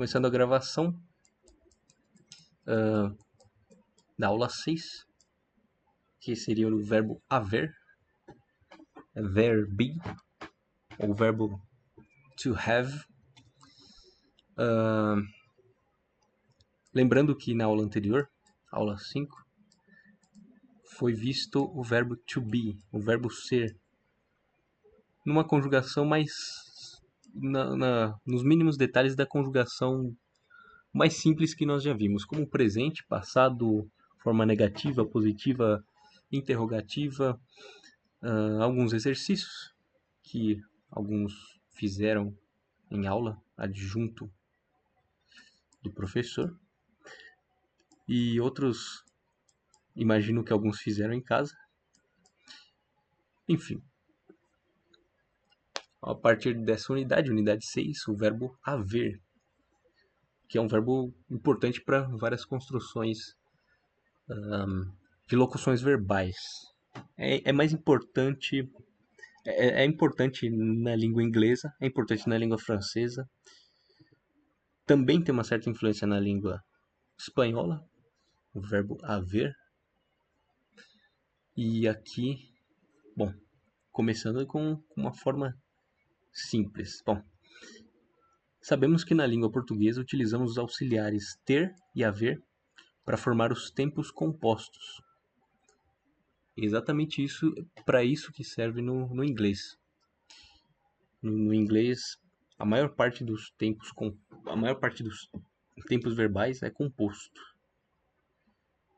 Começando a gravação da aula 6, que seria o verbo haver, be, ou verbo to have. Lembrando que na aula anterior, aula 5, foi visto o verbo to be, o verbo ser, numa conjugação mais nos mínimos detalhes da conjugação mais simples que nós já vimos, como presente, passado, forma negativa, positiva, interrogativa, alguns exercícios que alguns fizeram em aula, adjunto do professor, e outros, imagino que alguns fizeram em casa. Enfim, a partir dessa unidade 6, o verbo haver, que é um verbo importante para várias construções de locuções verbais. É mais importante, é importante na língua inglesa, é importante na língua francesa, também tem uma certa influência na língua espanhola, o verbo haver. E aqui, bom, começando com uma forma simples. Bom, sabemos que na língua portuguesa utilizamos os auxiliares ter e haver para formar os tempos compostos. Exatamente isso, para isso que serve no inglês. No inglês, a maior parte dos tempos verbais é composto.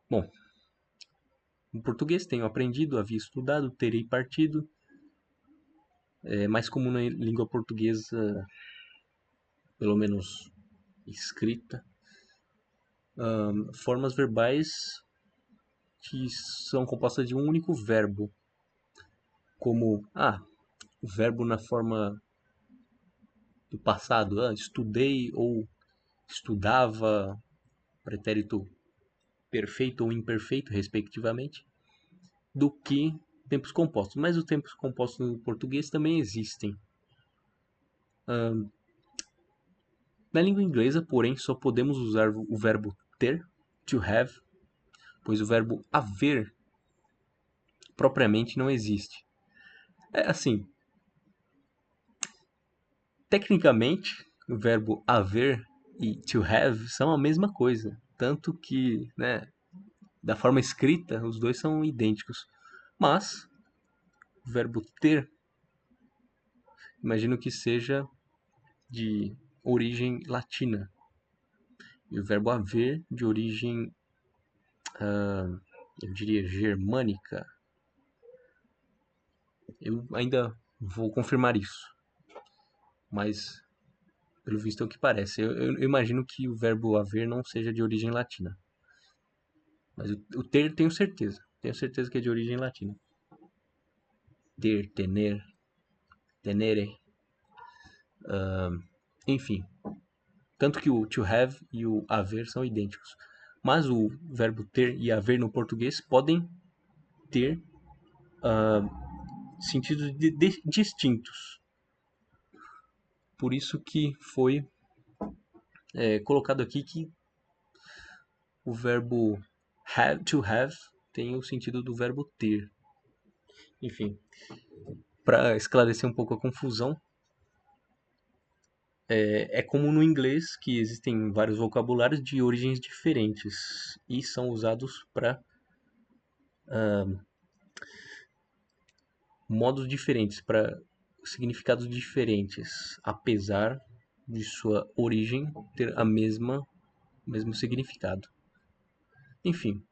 Bom, em português tenho aprendido, havia estudado, terei partido. É mais comum na língua portuguesa, pelo menos escrita, formas verbais que são compostas de um único verbo, como o verbo na forma do passado, estudei ou estudava, pretérito perfeito ou imperfeito, respectivamente, do que tempos compostos. Mas os tempos compostos no português também existem. Na língua inglesa, porém, só podemos usar o verbo ter, to have, pois o verbo haver propriamente não existe. É assim, tecnicamente, o verbo haver e to have são a mesma coisa, tanto que, né, da forma escrita, os dois são idênticos. Mas o verbo ter, imagino que seja de origem latina, e o verbo haver de origem, eu diria, germânica. Eu ainda vou confirmar isso, mas pelo visto é o que parece. Eu imagino que o verbo haver não seja de origem latina, mas o ter tenho certeza que é de origem latina. Ter, tener, tenere, enfim. Tanto que o to have e o haver são idênticos. Mas o verbo ter e haver no português podem ter sentidos distintos. Por isso que foi colocado aqui que o verbo have, to have, tem o sentido do verbo ter. Enfim, para esclarecer um pouco a confusão, é como no inglês que existem vários vocabulários de origens diferentes e são usados para modos diferentes, para significados diferentes, apesar de sua origem ter o mesmo significado. Enfim,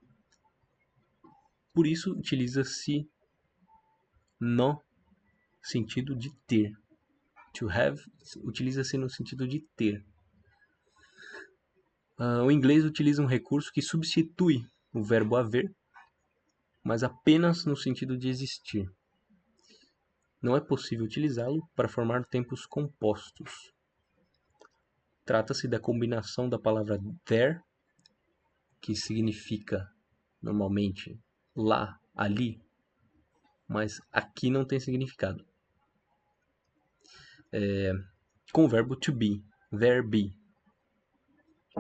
por isso utiliza-se no sentido de ter. To have utiliza-se no sentido de ter. O inglês utiliza um recurso que substitui o verbo haver, mas apenas no sentido de existir. Não é possível utilizá-lo para formar tempos compostos. Trata-se da combinação da palavra there, que significa normalmente lá, ali, mas aqui não tem significado, com o verbo to be, there be.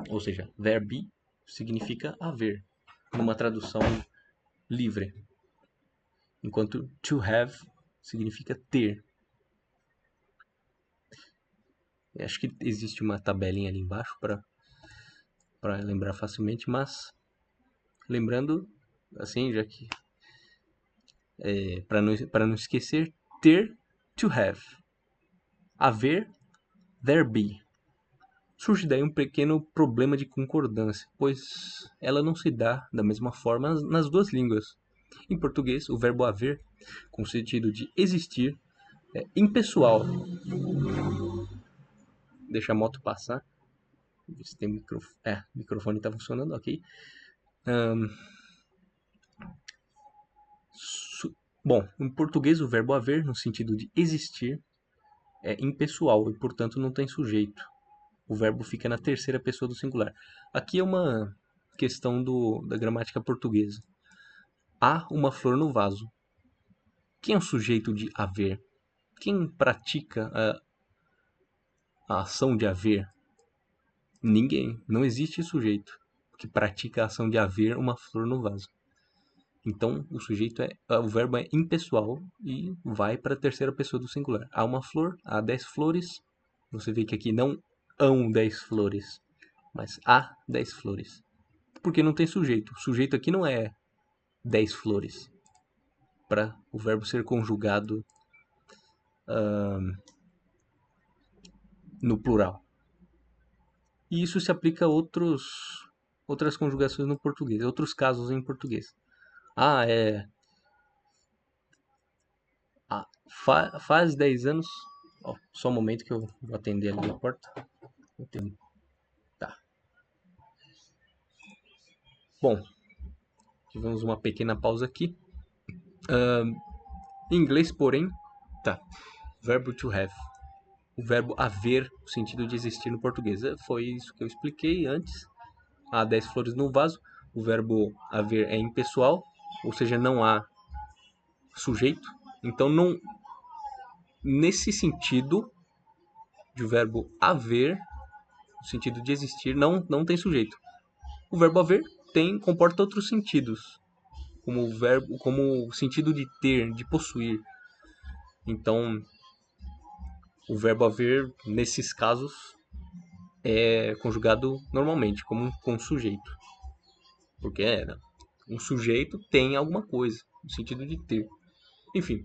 Ou seja, there be significa haver, numa tradução livre. Enquanto to have significa ter. Eu acho que existe uma tabelinha ali embaixo para lembrar facilmente, mas lembrando, assim, já que para não esquecer, ter, to have. Haver, there be. Surge daí um pequeno problema de concordância, pois ela não se dá da mesma forma nas duas línguas. Em português, o verbo haver, com o sentido de existir, é impessoal. Deixa a moto passar. Ver se tem microfone. O microfone está funcionando, ok. Bom, em português, o verbo haver, no sentido de existir, é impessoal e, portanto, não tem sujeito. O verbo fica na terceira pessoa do singular. Aqui é uma questão da gramática portuguesa. Há uma flor no vaso. Quem é o sujeito de haver? Quem pratica a ação de haver? Ninguém. Não existe sujeito que pratica a ação de haver uma flor no vaso. Então, o verbo é impessoal e vai para a terceira pessoa do singular. Há uma flor, há 10 flores. Você vê que aqui não hão 10 flores, mas há 10 flores. Porque não tem sujeito. O sujeito aqui não é 10 flores. Para o verbo ser conjugado no plural. E isso se aplica a outras conjugações no português, outros casos em português. Faz 10 anos. Só um momento que eu vou atender ali a porta. Tá. Bom, tivemos uma pequena pausa aqui. Em inglês, porém, verbo to have. O verbo haver, o sentido de existir no português. Foi isso que eu expliquei antes. Há 10 flores no vaso. O verbo haver é impessoal, ou seja, não há sujeito. Então, não, nesse sentido de o verbo haver, no sentido de existir, não tem sujeito. O verbo haver comporta outros sentidos, como o sentido de ter, de possuir. Então, o verbo haver, nesses casos, é conjugado normalmente, como com sujeito. Porque um sujeito tem alguma coisa, no sentido de ter. Enfim.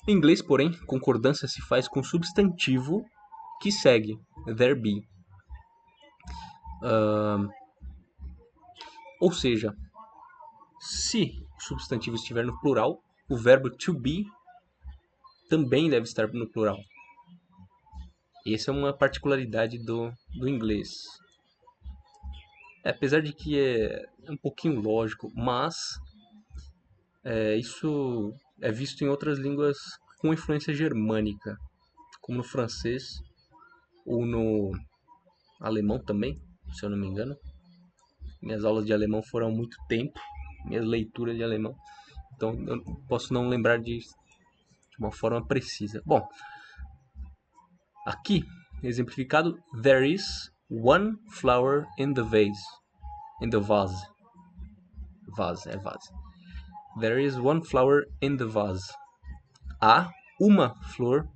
Em inglês, porém, concordância se faz com substantivo que segue, there be. Ou seja, se o substantivo estiver no plural, o verbo to be também deve estar no plural. Essa é uma particularidade do inglês. Apesar de que é um pouquinho lógico, mas isso é visto em outras línguas com influência germânica, como no francês ou no alemão também, se eu não me engano. Minhas aulas de alemão foram há muito tempo, minhas leituras de alemão, então eu posso não lembrar de uma forma precisa. Bom, aqui, exemplificado, there is one flower in the vase. In the vase. Vase. There is one flower in the vase. Há uma flor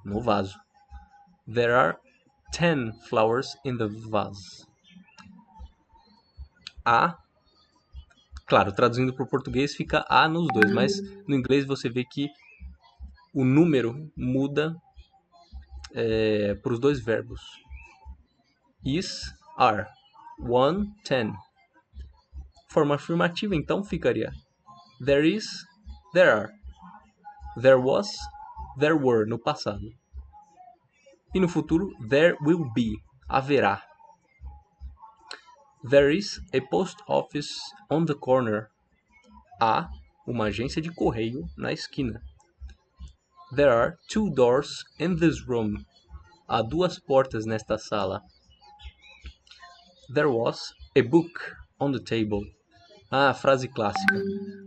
no vaso. There are 10 flowers in the vase. Há, claro, traduzindo para o português fica há nos dois, mas no inglês você vê que o número muda para os dois verbos. Is, are. 1, 10. Forma afirmativa, então, ficaria there is, there are. There was, there were, no passado. E no futuro, there will be, haverá. There is a post office on the corner. Há uma agência de correio na esquina. There are 2 doors in this room. Há 2 portas nesta sala. There was a book on the table. Frase clássica.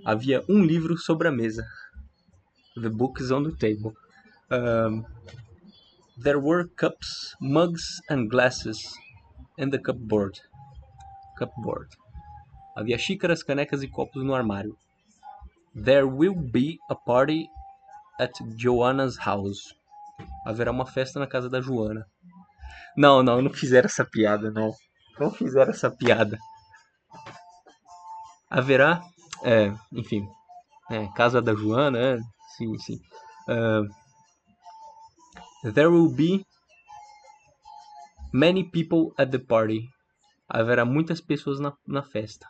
Havia um livro sobre a mesa. The book is on the table. There were cups, mugs and glasses. and the cupboard. Cupboard. Havia xícaras, canecas e copos no armário. There will be a party at Joanna's house. Haverá uma festa na casa da Joana. Não fizeram essa piada, não. Não fizeram essa piada. Haverá, enfim, casa da Joana, sim. There will be many people at the party. Haverá muitas pessoas na festa.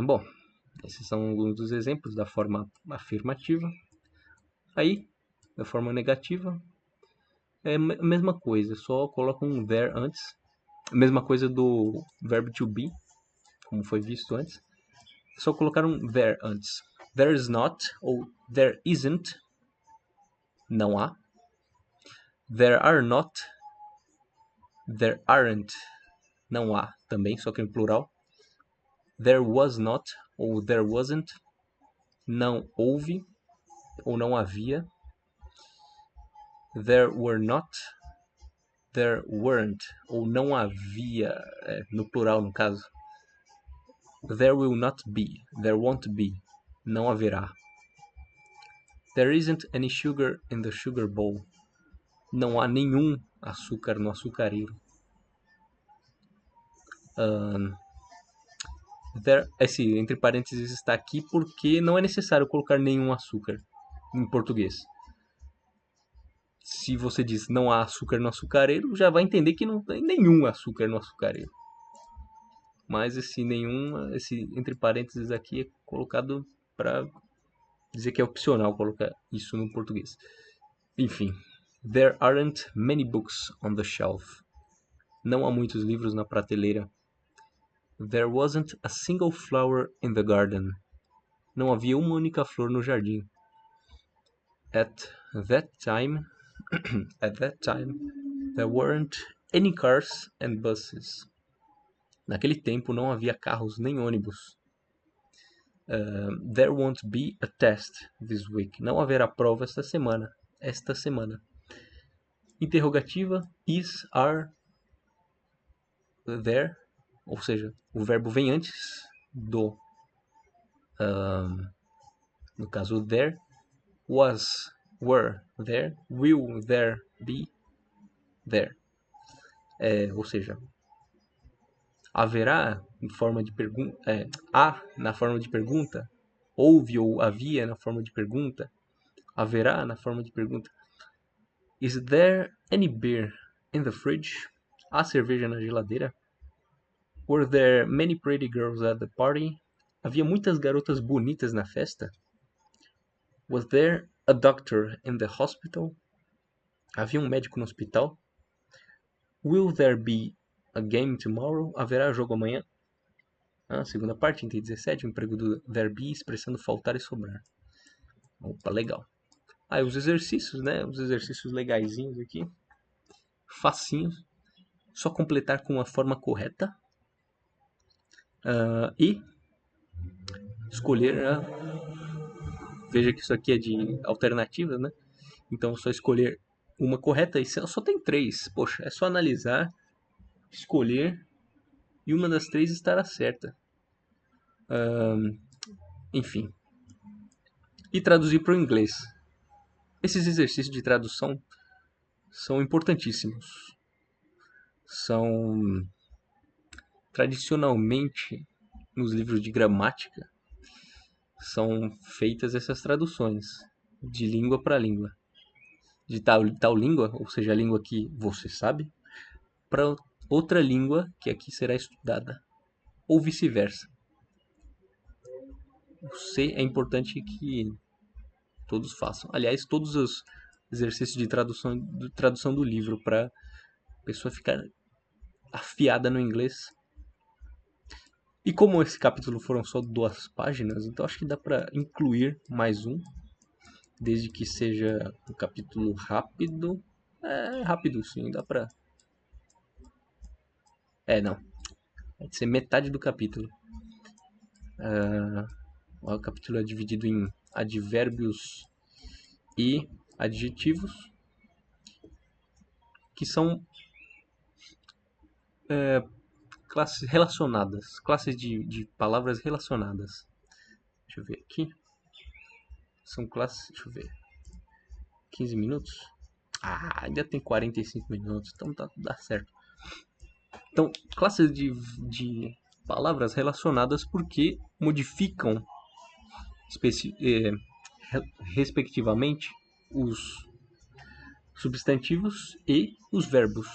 Bom, esses são alguns dos exemplos da forma afirmativa. Aí, da forma negativa, é a mesma coisa, só coloca um there antes. A mesma coisa do verbo to be, como foi visto antes. É só colocar um there antes. There is not ou there isn't, não há. There are not, there aren't, não há também, só que em plural. There was not ou there wasn't, não houve ou não havia. There were not, there weren't ou não havia, no plural no caso. There will not be, there won't be, não haverá. There isn't any sugar in the sugar bowl. Não há nenhum açúcar no açucareiro. Esse entre parênteses está aqui porque não é necessário colocar nenhum açúcar em português. Se você diz não há açúcar no açucareiro, já vai entender que não tem nenhum açúcar no açucareiro. Mas esse entre parênteses aqui é colocado para dizer que é opcional colocar isso no português. Enfim. There aren't many books on the shelf. Não há muitos livros na prateleira. There wasn't a single flower in the garden. Não havia uma única flor no jardim. At that time, there weren't any cars and buses. Naquele tempo não havia carros nem ônibus. There won't be a test this week. Não haverá prova esta semana. Interrogativa, is, are, there, ou seja, o verbo vem antes do, no caso, there, was, were, there, will, there, be, there. Ou seja, haverá em forma de pergunta, há na forma de pergunta, houve ou havia na forma de pergunta, haverá na forma de pergunta. Is there any beer in the fridge? Há cerveja na geladeira? Were there many pretty girls at the party? Havia muitas garotas bonitas na festa? Was there a doctor in the hospital? Havia um médico no hospital? Will there be a game tomorrow? Haverá jogo amanhã? Segunda parte, item 17, o emprego do there be expressando faltar e sobrar. Opa, legal. Aí os exercícios, né? Os exercícios legaisinhos aqui. Facinhos. Só completar com a forma correta. E escolher. Veja que isso aqui é de alternativas, né? Então só escolher uma correta. E só tem 3. Poxa, é só analisar, escolher e uma das 3 estará certa. Enfim. E traduzir para o inglês. Esses exercícios de tradução são importantíssimos. São tradicionalmente nos livros de gramática são feitas essas traduções de língua para língua, de tal língua, ou seja, a língua que você sabe, para outra língua que aqui será estudada, ou vice-versa. O C é importante que todos façam. Aliás, todos os exercícios de tradução do livro para a pessoa ficar afiada no inglês. E como esse capítulo foram só 2 páginas, então acho que dá para incluir mais um, desde que seja um capítulo rápido. Rápido sim, dá pra... não. Vai ser metade do capítulo. O capítulo é dividido em advérbios e adjetivos, que são Classes relacionadas. Classes de palavras relacionadas. Deixa eu ver aqui. São classes. Deixa eu ver. 15 minutos? Ah, ainda tem 45 minutos. Então dá certo. Então, classes de palavras relacionadas porque modificam respectivamente os substantivos e os verbos.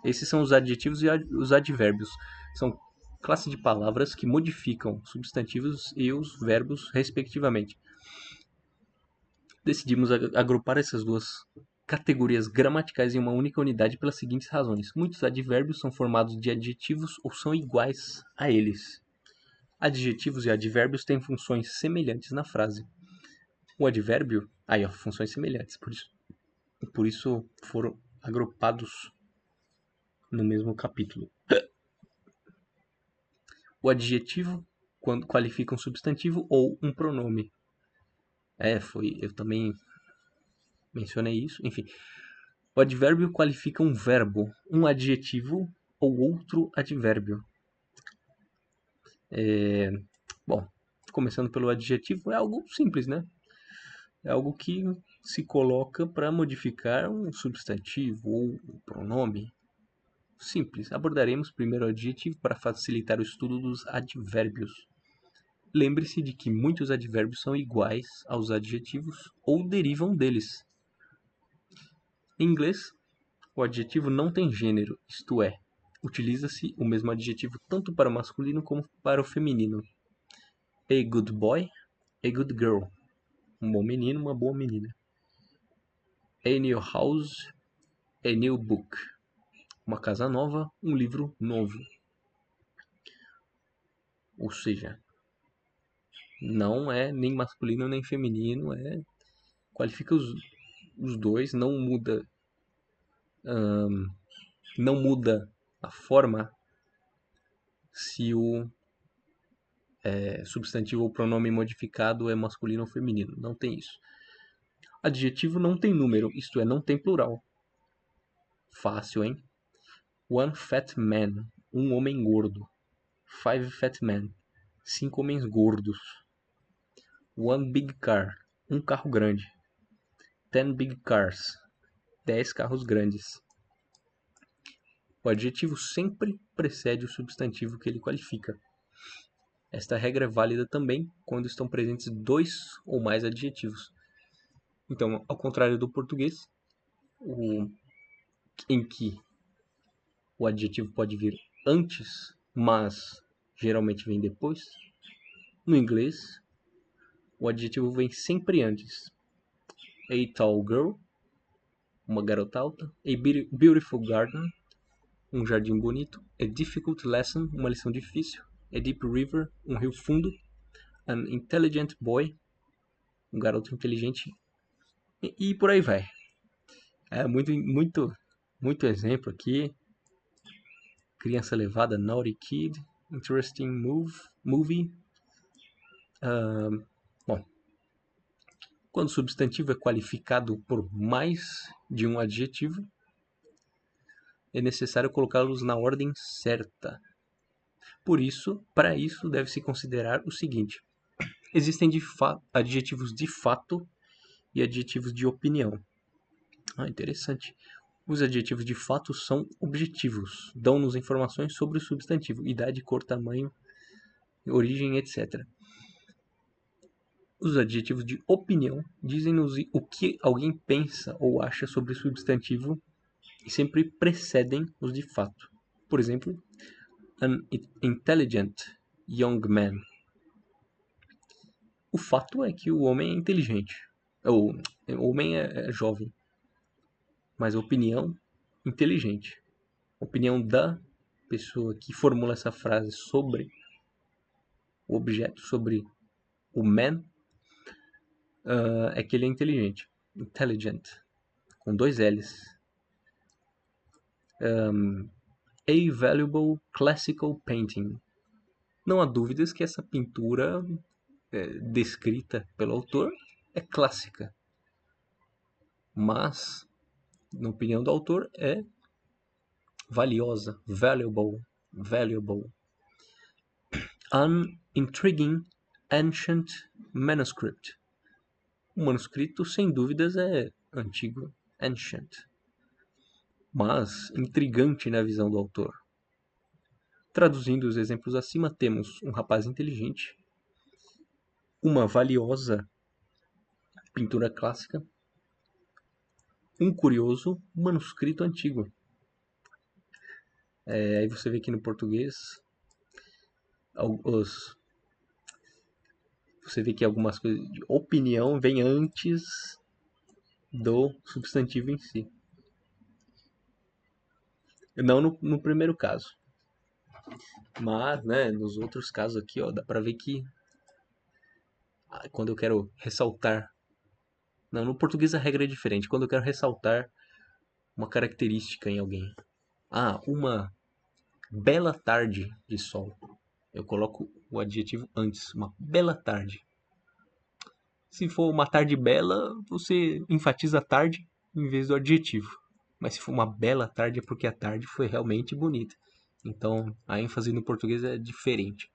Esses são os adjetivos e os advérbios. São classe de palavras que modificam substantivos e os verbos, respectivamente. Decidimos agrupar essas duas categorias gramaticais em uma única unidade pelas seguintes razões. Muitos advérbios são formados de adjetivos ou são iguais a eles. Adjetivos e advérbios têm funções semelhantes na frase. O advérbio... funções semelhantes. Por isso foram agrupados no mesmo capítulo. O adjetivo, quando qualifica um substantivo ou um pronome. Eu também mencionei isso. Enfim, o advérbio qualifica um verbo, um adjetivo ou outro advérbio. Bom, começando pelo adjetivo, é algo simples, né? É algo que se coloca para modificar um substantivo ou um pronome. Simples. Abordaremos primeiro o adjetivo para facilitar o estudo dos advérbios. Lembre-se de que muitos advérbios são iguais aos adjetivos ou derivam deles. Em inglês, o adjetivo não tem gênero, isto é, utiliza-se o mesmo adjetivo tanto para o masculino como para o feminino. A good boy, a good girl. Um bom menino, uma boa menina. A new house, a new book. Uma casa nova, um livro novo. Ou seja, não é nem masculino nem feminino, qualifica os dois, não muda a forma se o substantivo ou pronome modificado é masculino ou feminino. Não tem isso. Adjetivo não tem número, isto é, não tem plural. Fácil, hein? One fat man, um homem gordo. 5 fat men, 5 homens gordos. One big car, um carro grande. 10 big cars, 10 carros grandes. O adjetivo sempre precede o substantivo que ele qualifica. Esta regra é válida também quando estão presentes dois ou mais adjetivos. Então, ao contrário do português, em que o adjetivo pode vir antes, mas geralmente vem depois, no inglês, o adjetivo vem sempre antes. A tall girl, uma garota alta. A beautiful garden, um jardim bonito. A difficult lesson, uma lição difícil. A deep river, um rio fundo. An intelligent boy, um garoto inteligente. E por aí vai. É muito exemplo aqui. Criança levada, naughty kid. Interesting movie. Bom, quando o substantivo é qualificado por mais de um adjetivo, é necessário colocá-los na ordem certa. Por isso, para isso, deve-se considerar o seguinte: existem adjetivos de fato e adjetivos de opinião. Interessante. Os adjetivos de fato são objetivos, dão-nos informações sobre o substantivo, idade, cor, tamanho, origem, etc. Os adjetivos de opinião dizem-nos o que alguém pensa ou acha sobre o substantivo e sempre precedem os de fato. Por exemplo, an intelligent young man. O fato é que o homem é inteligente. O homem é jovem. Mas a opinião, inteligente. A opinião da pessoa que formula essa frase sobre o objeto, sobre o man, é que ele é inteligente. Intelligent. Com 2 L's. A valuable classical painting. Não há dúvidas que essa pintura descrita pelo autor é clássica. Mas, na opinião do autor, é valiosa, valuable. An intriguing ancient manuscript. O manuscrito, sem dúvidas, é antigo, ancient, mas intrigante na visão do autor. Traduzindo os exemplos acima, temos um rapaz inteligente, uma valiosa pintura clássica, um curioso manuscrito antigo. Aí você vê que no português você vê que algumas coisas de opinião vêm antes do substantivo em si. Não no primeiro caso. Mas, né, nos outros casos aqui, ó, dá pra ver que quando eu quero ressaltar... Não, no português a regra é diferente. Quando eu quero ressaltar uma característica em alguém. Uma bela tarde de sol. Eu coloco o adjetivo antes. Uma bela tarde. Se for uma tarde bela, você enfatiza a tarde em vez do adjetivo. Mas se for uma bela tarde é porque a tarde foi realmente bonita. Então a ênfase no português é diferente.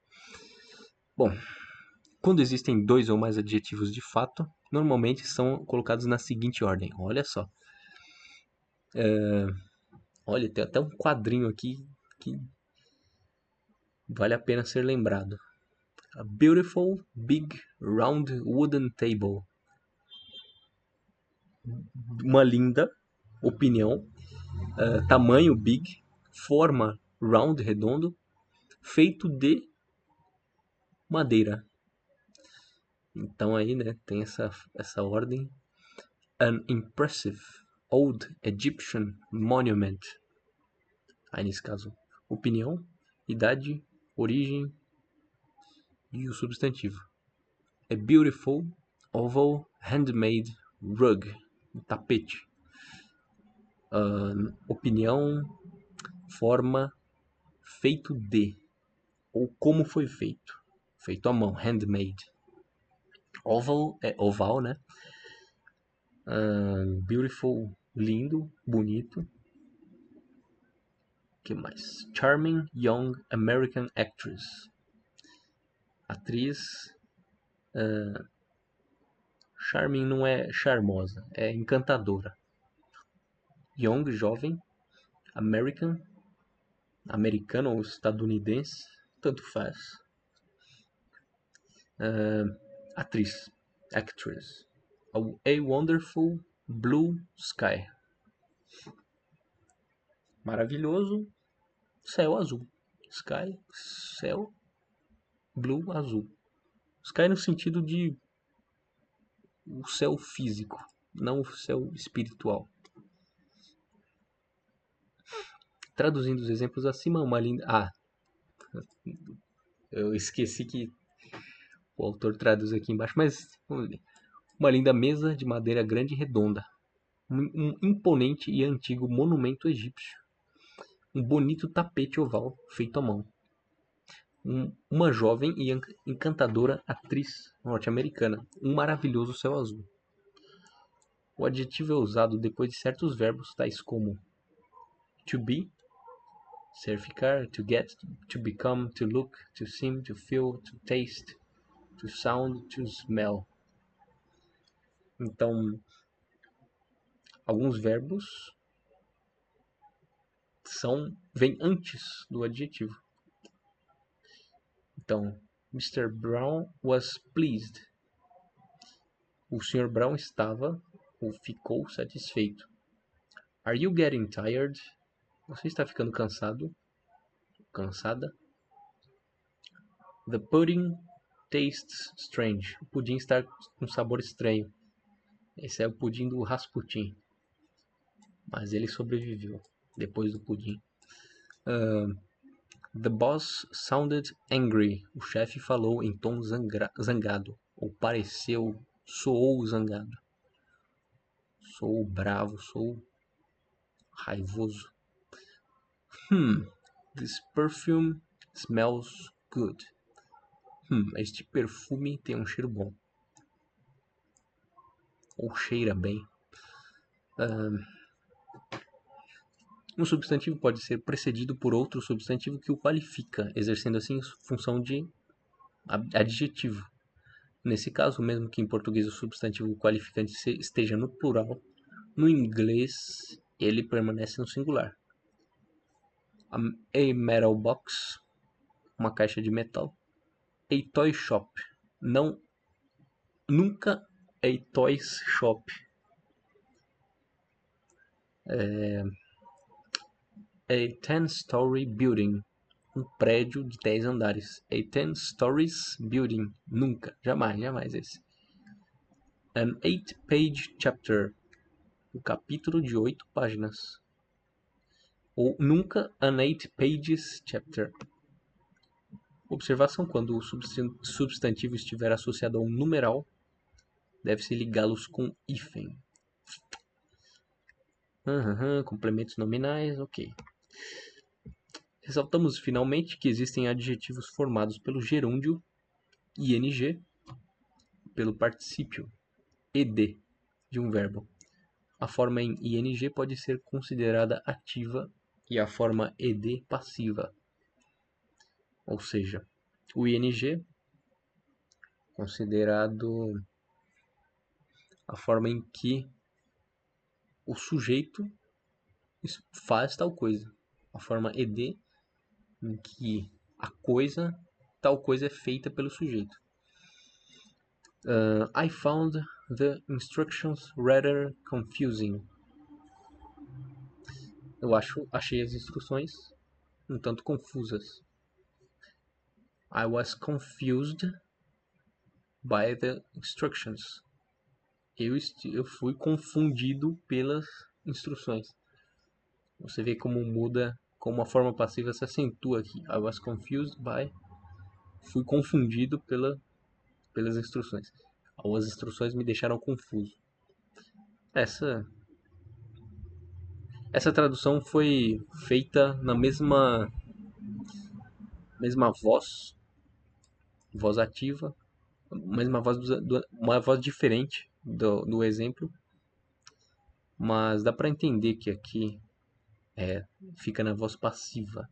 Bom, quando existem dois ou mais adjetivos de fato, normalmente são colocados na seguinte ordem. Olha só. Olha, tem até um quadrinho aqui que vale a pena ser lembrado. A beautiful, big, round wooden table. Uma linda opinião. Tamanho, big. Forma, round, redondo. Feito de madeira. Então aí, né, tem essa ordem. An impressive old Egyptian monument. Aí nesse caso, opinião, idade, origem e o substantivo. A beautiful oval handmade rug. Um tapete. Opinião, forma, feito de. Ou como foi feito. Feito à mão, handmade. Oval é oval, né? Beautiful, lindo, bonito. Que mais? Charming young American actress. Atriz. Charming não é charmosa, é encantadora. Young, jovem. American, americano ou estadunidense, tanto faz. Atriz, actress. A wonderful blue sky. Maravilhoso céu azul. Sky, céu, blue, azul. Sky no sentido de o céu físico, não o céu espiritual. Traduzindo os exemplos acima, uma linda... eu esqueci que o autor traduz aqui embaixo, mas vamos ver. Uma linda mesa de madeira grande e redonda. Um imponente e antigo monumento egípcio. Um bonito tapete oval feito à mão. Uma jovem e encantadora atriz norte-americana. Um maravilhoso céu azul. O adjetivo é usado depois de certos verbos tais como to be, ser, ficar, to get, to become, to look, to seem, to feel, to taste, to sound, to smell. Então, alguns verbos vêm antes do adjetivo. Então, Mr. Brown was pleased. O Sr. Brown estava ou ficou satisfeito. Are you getting tired? Você está ficando cansado? Cansada? The pudding tastes strange. O pudim está com sabor estranho. Esse é o pudim do Rasputin. Mas ele sobreviveu depois do pudim. The boss sounded angry. O chefe falou em tom zangado. Ou soou zangado. Sou bravo, sou raivoso. This perfume smells good. Este perfume tem um cheiro bom. Ou cheira bem. Um substantivo pode ser precedido por outro substantivo que o qualifica, exercendo assim função de adjetivo. Nesse caso, mesmo que em português o substantivo qualificante esteja no plural, no inglês ele permanece no singular. A metal box, uma caixa de metal. A toy shop, nunca a toys shop. A 10-story building, um prédio de 10 andares. A 10 stories building, nunca, jamais esse. An 8-page chapter, um capítulo de 8 páginas. Ou nunca an 8 pages chapter. Observação: quando o substantivo estiver associado a um numeral, deve-se ligá-los com hífen. Complementos nominais, ok. Ressaltamos finalmente que existem adjetivos formados pelo gerúndio ing, pelo particípio ed de um verbo. A forma em ing pode ser considerada ativa e a forma ed passiva. Ou seja, o ing considerado a forma em que o sujeito faz tal coisa. A forma ed em que tal coisa é feita pelo sujeito. I found the instructions rather confusing. Eu achei as instruções um tanto confusas. I was confused by the instructions. Eu fui confundido pelas instruções. Você vê como muda, como a forma passiva se acentua aqui. I was confused by. Fui confundido pelas instruções. As instruções me deixaram confuso. Essa tradução foi feita na mesma voz ativa, mesma voz uma voz diferente do exemplo, mas dá para entender que aqui fica na voz passiva.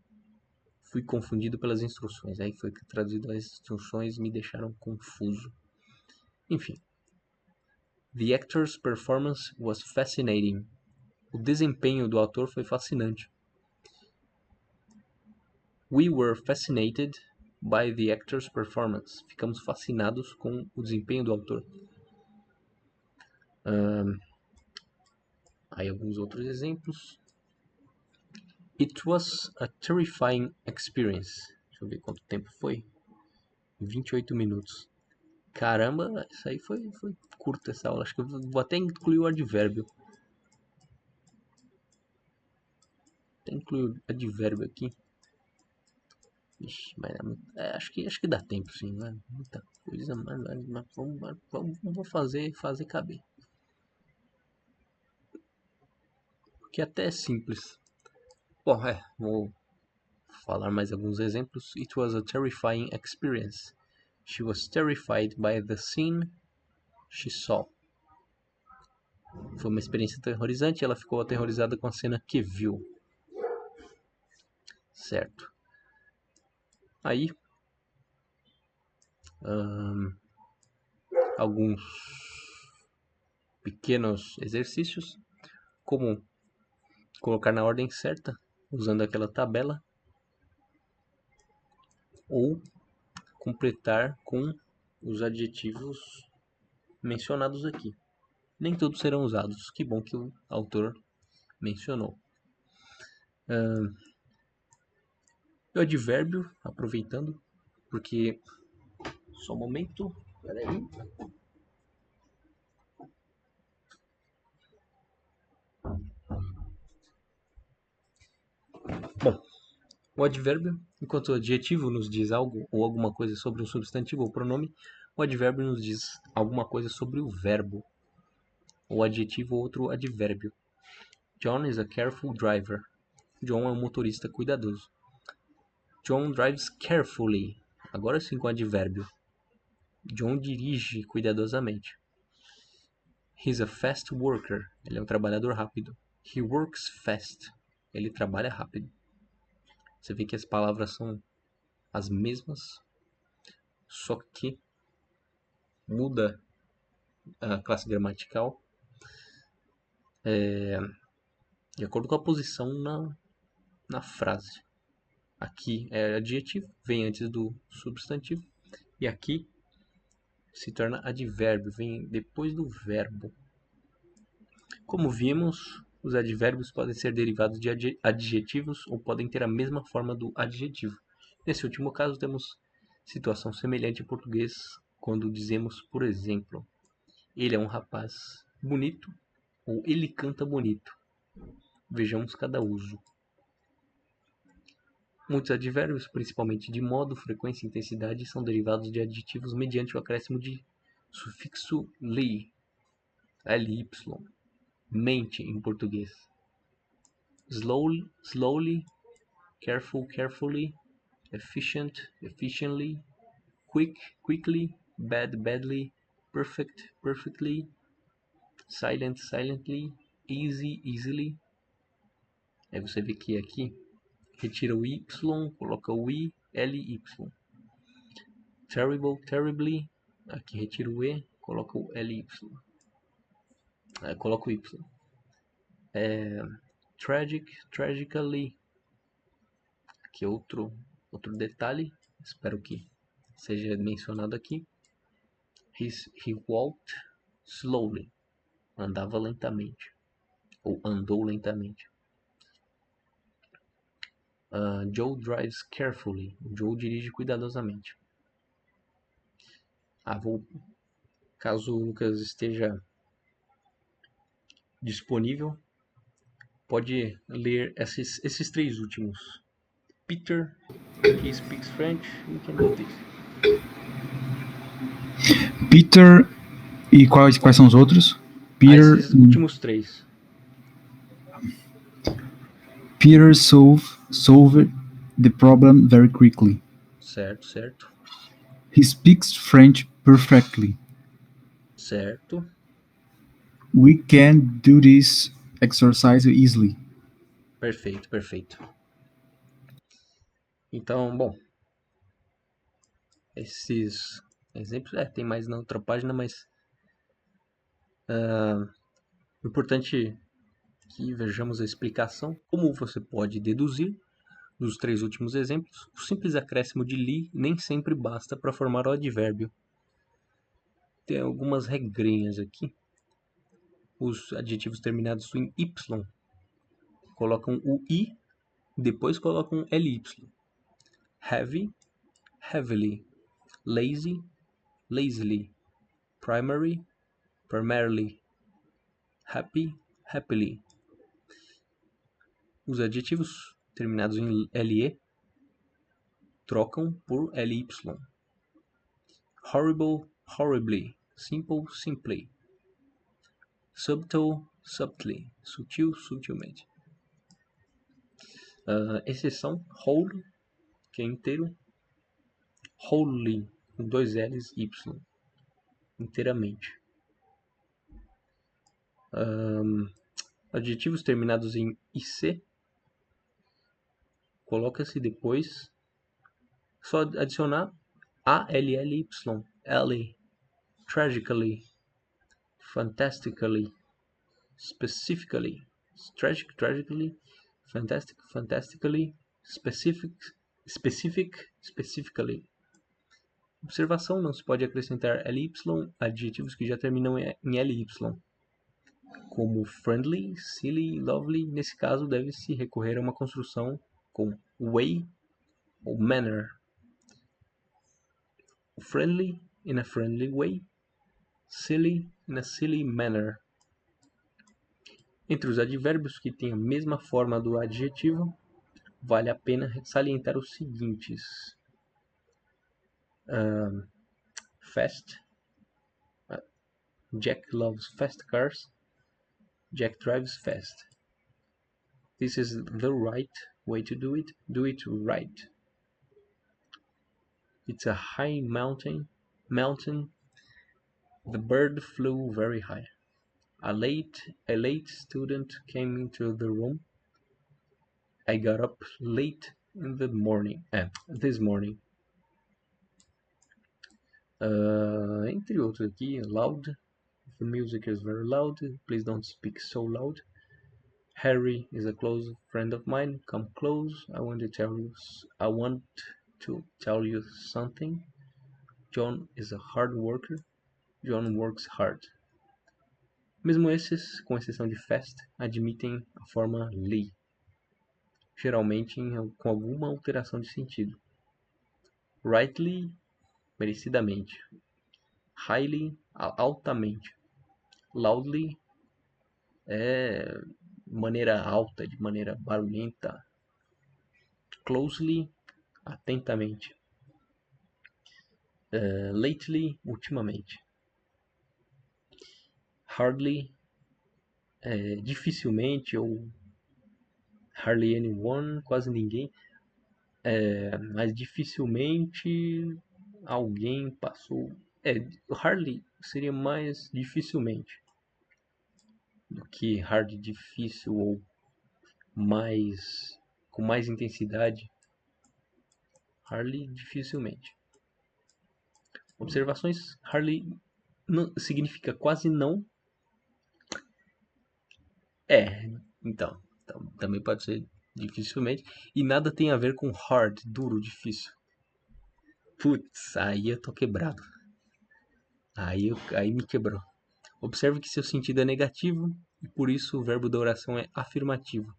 Fui confundido pelas instruções. Aí foi traduzido: as instruções me deixaram confuso. Enfim. The actor's performance was fascinating. O desempenho do ator foi fascinante. We were fascinated by the actor's performance. Ficamos fascinados com o desempenho do autor. Aí alguns outros exemplos. It was a terrifying experience. Deixa eu ver quanto tempo foi. 28 minutos. Caramba, isso aí foi curta essa aula. Acho que eu vou até incluir o advérbio. Até incluir o advérbio aqui. Ixi, mas acho que dá tempo sim, né? Muita coisa, mas vamos fazer caber. Porque até é simples. Bom, vou falar mais alguns exemplos. It was a terrifying experience. She was terrified by the scene she saw. Foi uma experiência aterrorizante e ela ficou aterrorizada com a cena que viu. Certo. Aí, alguns pequenos exercícios, como colocar na ordem certa, usando aquela tabela, ou completar com os adjetivos mencionados aqui. Nem todos serão usados. Que bom que o autor mencionou. O advérbio, aproveitando, porque... Só um momento. Peraí. Bom, o advérbio, enquanto o adjetivo nos diz algo ou alguma coisa sobre um substantivo ou pronome, o advérbio nos diz alguma coisa sobre o verbo. O adjetivo ou outro advérbio. John is a careful driver. John é um motorista cuidadoso. John drives carefully. Agora sim com advérbio. John dirige cuidadosamente. He's a fast worker. Ele é um trabalhador rápido. He works fast. Ele trabalha rápido. Você vê que as palavras são as mesmas, só que muda a classe gramatical de acordo com a posição na frase. Aqui é adjetivo, vem antes do substantivo, e aqui se torna advérbio, vem depois do verbo. Como vimos, os advérbios podem ser derivados de adjetivos ou podem ter a mesma forma do adjetivo. Nesse último caso, temos situação semelhante em português, quando dizemos, por exemplo, ele é um rapaz bonito ou ele canta bonito. Vejamos cada uso. Muitos advérbios, principalmente de modo, frequência e intensidade, são derivados de adjetivos mediante o acréscimo de sufixo ly, ly, mente em português. Slowly, carefully, efficient, efficiently, quickly, badly, perfectly, silently, easily. Aí você vê que aqui retira o y, coloca o i, ly. Terribly, aqui retira o e, coloca o ly. Coloca o y. Tragically, aqui outro detalhe, espero que seja mencionado aqui. He walked slowly, andava lentamente, ou andou lentamente. Joe drives carefully, Joe dirige cuidadosamente. Caso o Lucas esteja disponível, pode ler esses três últimos. Peter, he speaks French, we can do this. Peter, e quais são os outros? Peter, esses últimos três. Peter solved the problem very quickly. Certo. He speaks French perfectly. Certo. We can do this exercise easily. Perfeito. Então, bom, esses exemplos, tem mais na outra página, mas importante que vejamos a explicação, como você pode deduzir dos três últimos exemplos. O simples acréscimo de ly nem sempre basta para formar o advérbio. Tem algumas regrinhas aqui. Os adjetivos terminados em y colocam o i, depois colocam ly. Heavy, heavily. Lazy, lazily. Primarily. Happy, happily. Os adjetivos terminados em le trocam por ly. Horrible, horribly. Simple, simply. Subtle, subtly. Sutil, sutilmente. Exceção, whole, que é inteiro. Wholly, com dois L's, Y. Inteiramente. Adjetivos terminados em IC, coloca-se depois, só adicionar ALLY, L, tragically, fantastically, specifically, tragically, fantastically, specifically. Observação: não se pode acrescentar ly a adjetivos que já terminam em ly, como friendly, silly, lovely. Nesse caso, deve-se recorrer a uma construção com way ou manner. Friendly, in a friendly way. Silly, in a silly manner. Entre os advérbios que têm a mesma forma do adjetivo, vale a pena salientar os seguintes. Fast. Jack loves fast cars. Jack drives fast. This is the right way to do it. Do it right. It's a high mountain. The bird flew very high. A late student came into the room. I got up late in the morning. This morning. Entre outros aqui, loud. The music is very loud. Please don't speak so loud. Harry is a close friend of mine. Come close. I want to tell you something. John is a hard worker. John works hard. Mesmo esses, com exceção de fast, admitem a forma Lee, geralmente com alguma alteração de sentido. Rightly, merecidamente. Highly, altamente. Loudly, maneira alta, de maneira barulhenta. Closely, atentamente. Lately, ultimamente. Hardly, dificilmente, ou hardly anyone, quase ninguém. Mas dificilmente alguém passou. Hardly seria mais dificilmente do que hard, difícil, ou mais com mais intensidade. Hardly, dificilmente. Observações: hardly não, significa quase não. Então também pode ser dificilmente. E nada tem a ver com hard, duro, difícil. Putz, aí eu tô quebrado. Aí me quebrou. Observe que seu sentido é negativo e por isso o verbo da oração é afirmativo.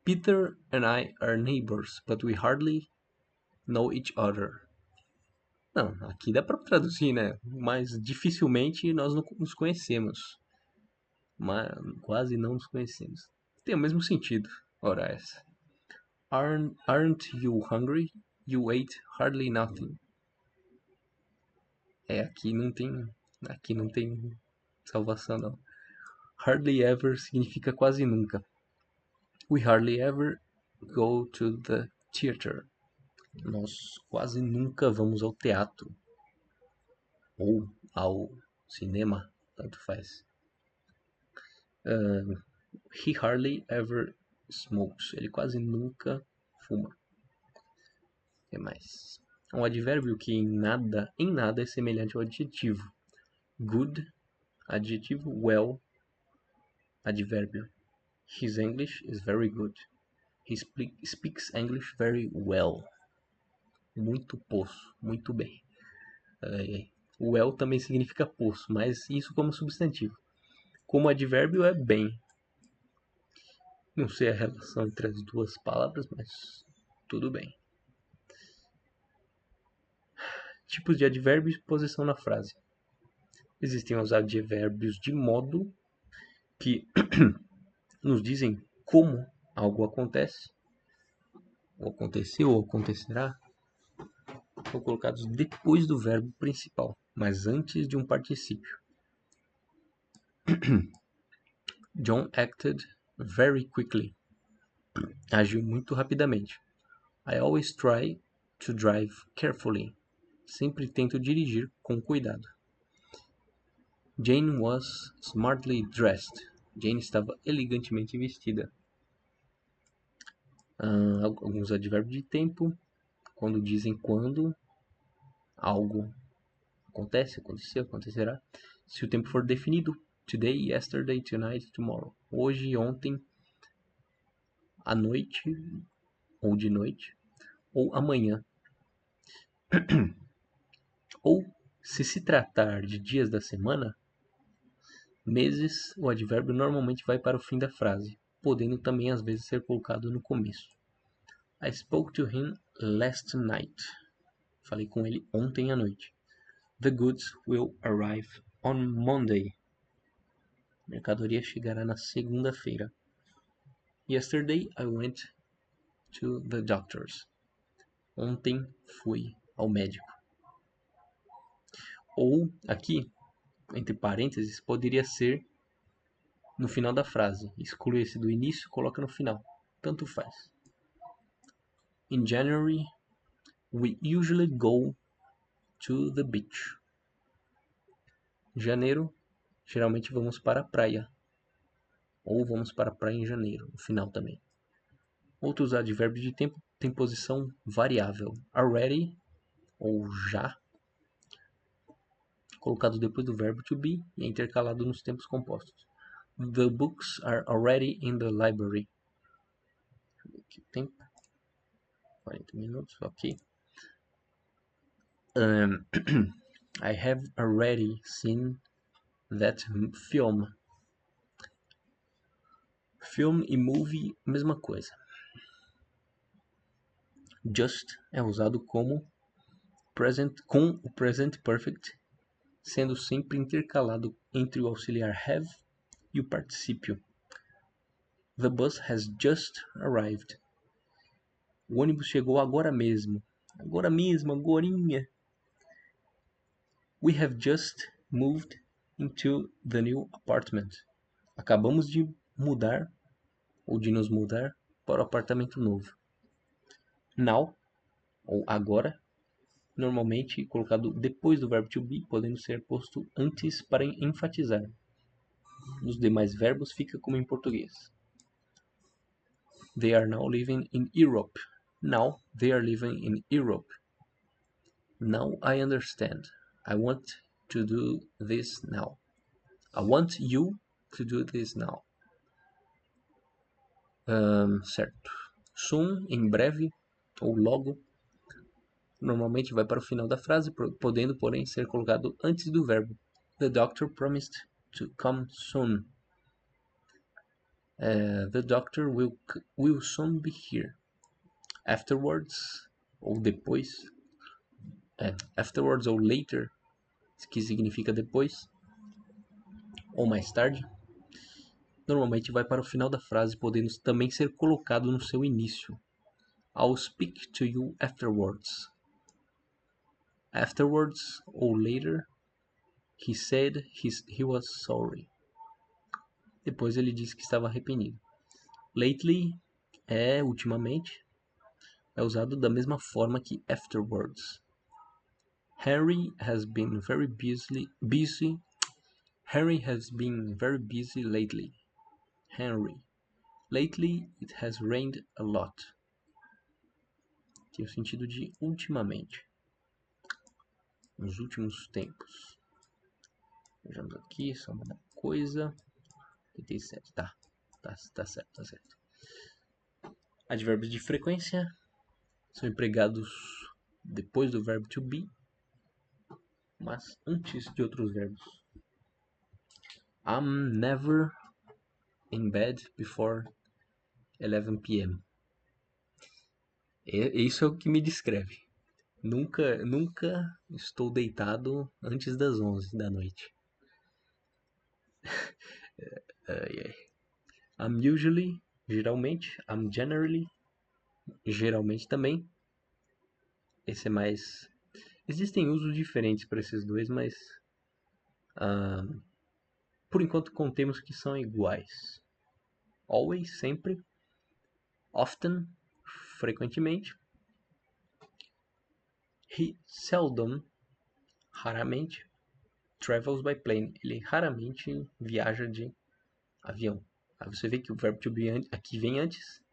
Peter and I are neighbors, but we hardly know each other. Não, aqui dá para traduzir, né? Mas dificilmente nós nos conhecemos. Mas quase não nos conhecemos. Tem o mesmo sentido. Ora essa. Aren't you hungry? You ate hardly nothing. Aqui não tem salvação não. Hardly ever significa quase nunca. We hardly ever go to the theater. Nós quase nunca vamos ao teatro. Ou ao cinema, tanto faz. He hardly ever smokes. Ele quase nunca fuma. O que mais? Um advérbio que em nada é semelhante ao adjetivo. Good, adjetivo. Well, advérbio. His English is very good. He speaks English very well. Muito poço, muito bem. Well também significa poço, mas isso como substantivo. Como advérbio é bem. Não sei a relação entre as duas palavras, mas tudo bem. Tipos de advérbios e posição na frase. Existem os advérbios de modo, que nos dizem como algo acontece, ou aconteceu, ou acontecerá. São colocados depois do verbo principal, mas antes de um particípio. John acted very quickly. Agiu muito rapidamente. I always try to drive carefully. Sempre tento dirigir com cuidado. Jane was smartly dressed. Jane estava elegantemente vestida. Alguns advérbios de tempo, quando dizem quando algo acontece, aconteceu, acontecerá. Se o tempo for definido, today, yesterday, tonight, tomorrow. Hoje, ontem, à noite, ou de noite, ou amanhã. Ou, se tratar de dias da semana, meses, o advérbio normalmente vai para o fim da frase, podendo também às vezes ser colocado no começo. I spoke to him last night. Falei com ele ontem à noite. The goods will arrive on Monday. A mercadoria chegará na segunda-feira. Yesterday I went to the doctor's. Ontem fui ao médico. Ou, aqui, entre parênteses, poderia ser no final da frase. Exclui esse do início e coloca no final. Tanto faz. In January, we usually go to the beach. Em janeiro, geralmente vamos para a praia. Ou vamos para a praia em janeiro, no final também. Outros advérbios de tempo têm posição variável. Already, ou já, colocado depois do verbo to be e é intercalado nos tempos compostos. The books are already in the library. Que tempo? 40 minutos, ok. I have already seen that film. Film e movie, mesma coisa. Just é usado como com o present perfect, sendo sempre intercalado entre o auxiliar have e o particípio. The bus has just arrived. O ônibus chegou agora mesmo. Agora mesmo, agorinha. We have just moved into the new apartment. Acabamos de mudar, ou de nos mudar, para o apartamento novo. Now, ou agora, normalmente colocado depois do verbo to be, podendo ser posto antes para enfatizar. Nos demais verbos fica como em português. They are now living in Europe. Now they are living in Europe. Now I understand. I want to do this now. I want you to do this now. Certo. Soon, em breve, ou logo, normalmente vai para o final da frase, podendo, porém, ser colocado antes do verbo. The doctor promised to come soon. The doctor will soon be here. Afterwards, ou depois. Afterwards ou later, que significa depois, ou mais tarde, normalmente vai para o final da frase, podendo também ser colocado no seu início. I'll speak to you afterwards. Afterwards ou later, he said he was sorry. Depois ele disse que estava arrependido. Lately ultimamente, é usado da mesma forma que afterwards. Harry has been very busy. Harry has been very busy lately. Henry. Lately it has rained a lot. Tem o sentido de ultimamente. Nos últimos tempos. Vejamos aqui, só uma coisa. 87, tá certo. Advérbios de frequência são empregados depois do verbo to be, mas antes de outros verbos. I'm never in bed before 11 p.m. Isso é o que me descreve. Nunca estou deitado antes das 11 da noite. I'm usually, geralmente. I'm generally, geralmente também. Esse é mais... Existem usos diferentes para esses dois, mas por enquanto contemos que são iguais. Always, sempre. Often, frequentemente. He seldom, raramente. Travels by plane. Ele raramente viaja de avião. Aí você vê que o verbo to be aqui vem antes,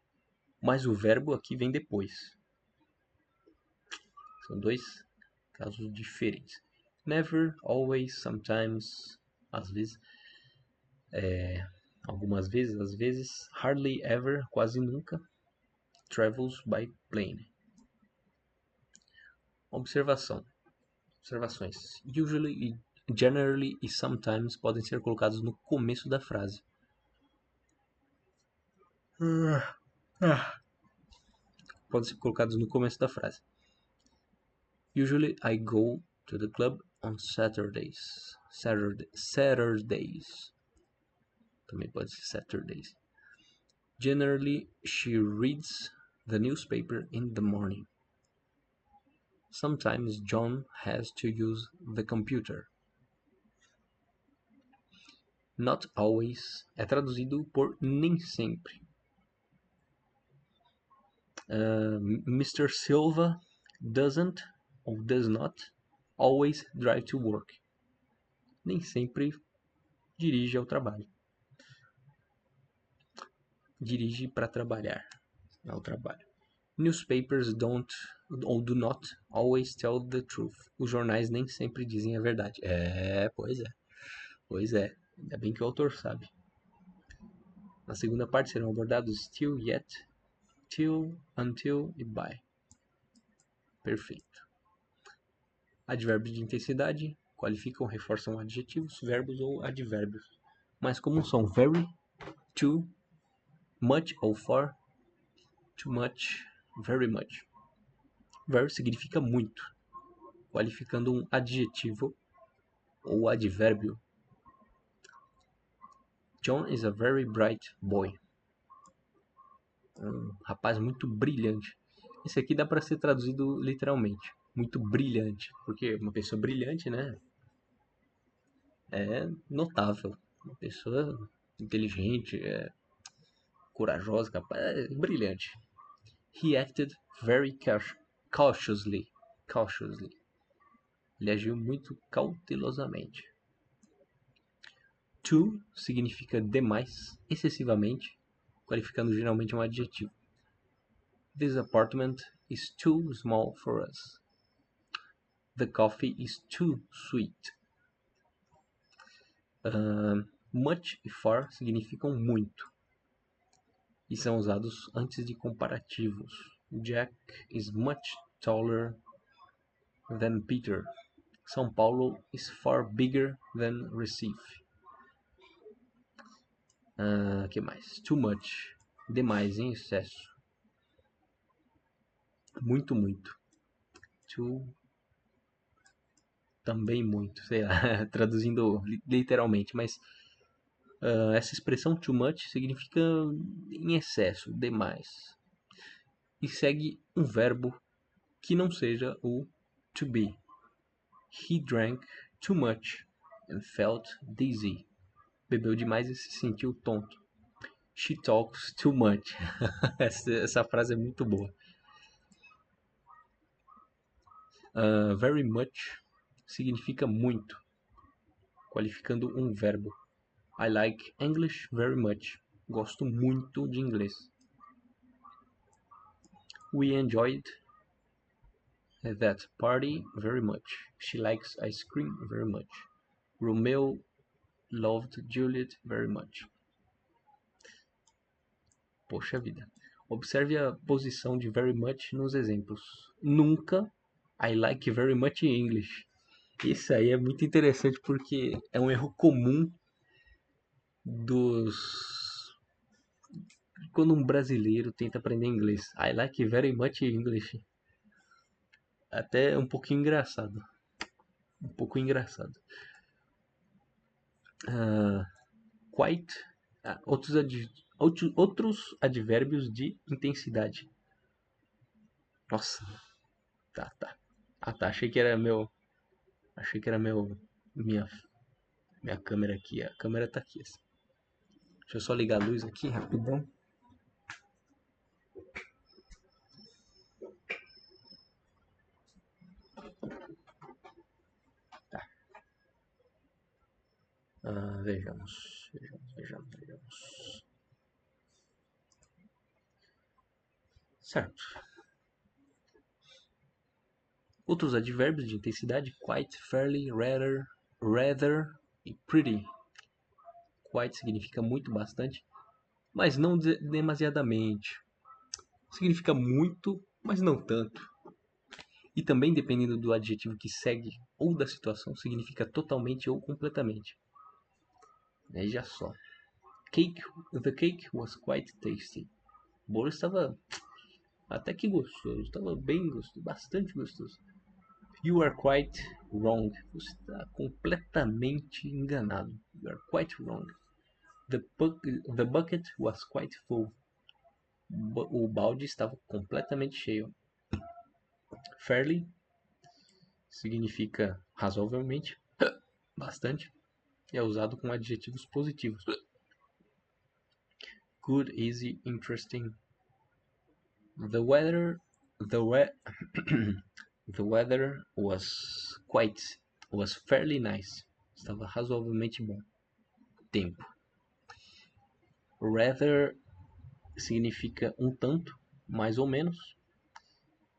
mas o verbo aqui vem depois. São dois casos diferentes. Never, always, sometimes, às vezes. Algumas vezes, às vezes. Hardly ever, quase nunca. Travels by plane. Observações. Usually, generally e sometimes podem ser colocados no começo da frase. Podem ser colocados no começo da frase. Usually I go to the club on Saturdays. Saturdays. Também pode ser Saturdays. Generally, she reads the newspaper in the morning. Sometimes John has to use the computer. Not always é traduzido por nem sempre. Mr. Silva doesn't ou does not always drive to work. Nem sempre dirige ao trabalho. Dirige para trabalhar. ao trabalho. Newspapers don't ou do not always tell the truth. Os jornais nem sempre dizem a verdade. Pois é. Pois é. Ainda bem que o autor sabe. Na segunda parte serão abordados still, yet, till, until e by. Perfeito. Advérbios de intensidade qualificam, reforçam adjetivos, verbos ou advérbios. Mas como são very, too, much ou for, too much, very much. Very significa muito, qualificando um adjetivo ou advérbio. John is a very bright boy. Um rapaz muito brilhante. Esse aqui dá para ser traduzido literalmente. Muito brilhante. Porque uma pessoa brilhante, né? É notável. Uma pessoa inteligente, corajosa, capaz, brilhante. He acted very cautiously. Cautiously. Ele agiu muito cautelosamente. Too significa demais, excessivamente, qualificando geralmente um adjetivo. This apartment is too small for us. The coffee is too sweet. Much e far significam muito e são usados antes de comparativos. Jack is much taller than Peter. São Paulo is far bigger than Recife. Que mais? Too much. Demais, em excesso. Muito, muito. Too. Também muito, sei lá, traduzindo literalmente, mas essa expressão too much significa em excesso, demais. E segue um verbo que não seja o to be. He drank too much and felt dizzy. Bebeu demais e se sentiu tonto. She talks too much. Essa frase é muito boa. Very much significa muito, qualificando um verbo. I like English very much. Gosto muito de inglês. We enjoyed that party very much. She likes ice cream very much. Romeo loved Juliet very much. Poxa vida. Observe a posição de very much nos exemplos. Nunca I like very much English. Isso aí é muito interessante porque é um erro comum quando um brasileiro tenta aprender inglês. I like very much English. Até um pouquinho engraçado. Um pouco engraçado. Quite. Outros advérbios de intensidade. Nossa. Tá. Achei que era minha câmera aqui. A câmera tá aqui. Assim. Deixa eu só ligar a luz aqui rapidão. Tá. Vejamos. Certo. Outros advérbios de intensidade: quite, fairly, rather e pretty. Quite significa muito, bastante, mas não demasiadamente. Significa muito, mas não tanto. E também, dependendo do adjetivo que segue ou da situação, significa totalmente ou completamente. Veja só. The cake was quite tasty. O bolo estava até que gostoso. Estava bem gostoso, bastante gostoso. You are quite wrong. Você está completamente enganado. You are quite wrong. The bucket was quite full. O balde estava completamente cheio. Fairly significa razoavelmente, bastante, e é usado com adjetivos positivos. Good, easy, interesting. The weather was fairly nice. Estava razoavelmente bom. Tempo. Rather significa um tanto, mais ou menos,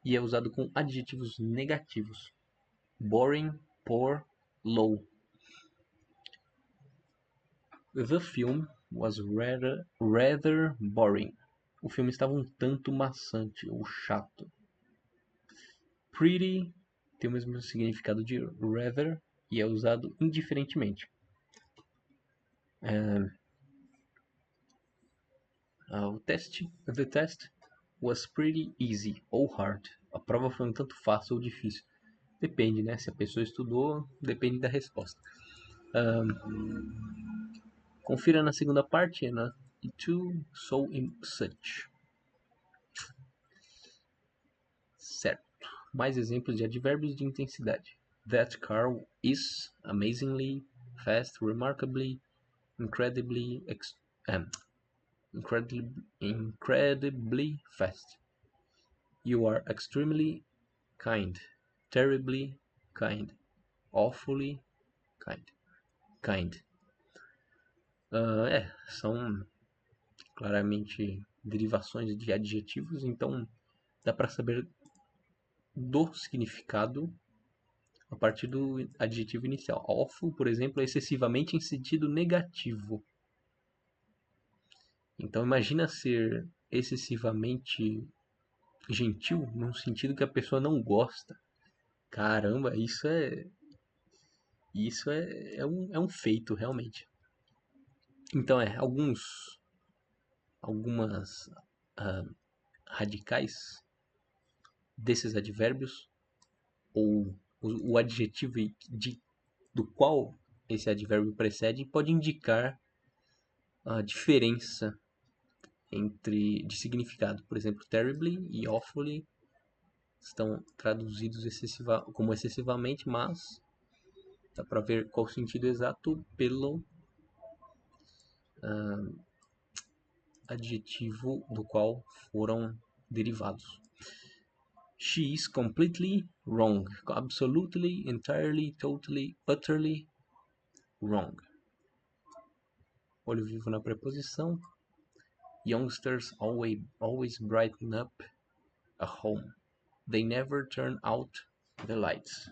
e é usado com adjetivos negativos. Boring, poor, low. The film was rather boring. O filme estava um tanto maçante ou chato. Pretty tem o mesmo significado de rather e é usado indiferentemente. The test was pretty easy or hard. A prova foi um tanto fácil ou difícil. Depende, né? Se a pessoa estudou, depende da resposta. Confira na segunda parte, na to, so and such. Certo. Mais exemplos de advérbios de intensidade. That car is amazingly fast, remarkably, incredibly fast. You are extremely kind, terribly kind, awfully kind. São claramente derivações de adjetivos, então dá para saber do significado a partir do adjetivo inicial. Awful, por exemplo, é excessivamente em sentido negativo. Então imagina ser excessivamente gentil num sentido que a pessoa não gosta. Caramba, isso é um feito realmente. Então algumas radicais desses advérbios ou o adjetivo do qual esse advérbio precede pode indicar a diferença de significado. Por exemplo, terribly e awfully estão traduzidos como excessivamente, mas dá para ver qual o sentido exato pelo adjetivo do qual foram derivados. She is completely wrong. Absolutely, entirely, totally, utterly wrong. Olho vivo na preposição. Youngsters always brighten up a home. They never turn out the lights.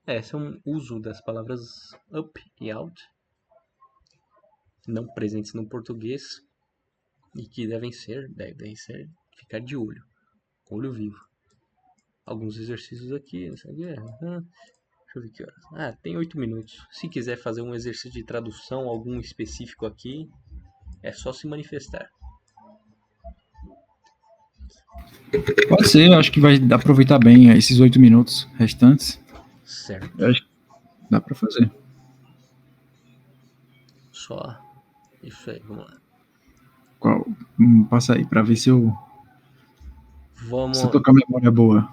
Esse é um uso das palavras up e out, não presentes no português, e que devem ficar de olho vivo. Alguns exercícios aqui, deixa eu ver que horas. Tem 8 minutos. Se quiser fazer um exercício de tradução, algum específico aqui, é só se manifestar. Pode ser, eu acho que vai aproveitar bem esses 8 minutos restantes. Certo. Eu acho que dá pra fazer. Só isso aí, vamos lá. Passa aí pra ver se eu tô com a memória boa.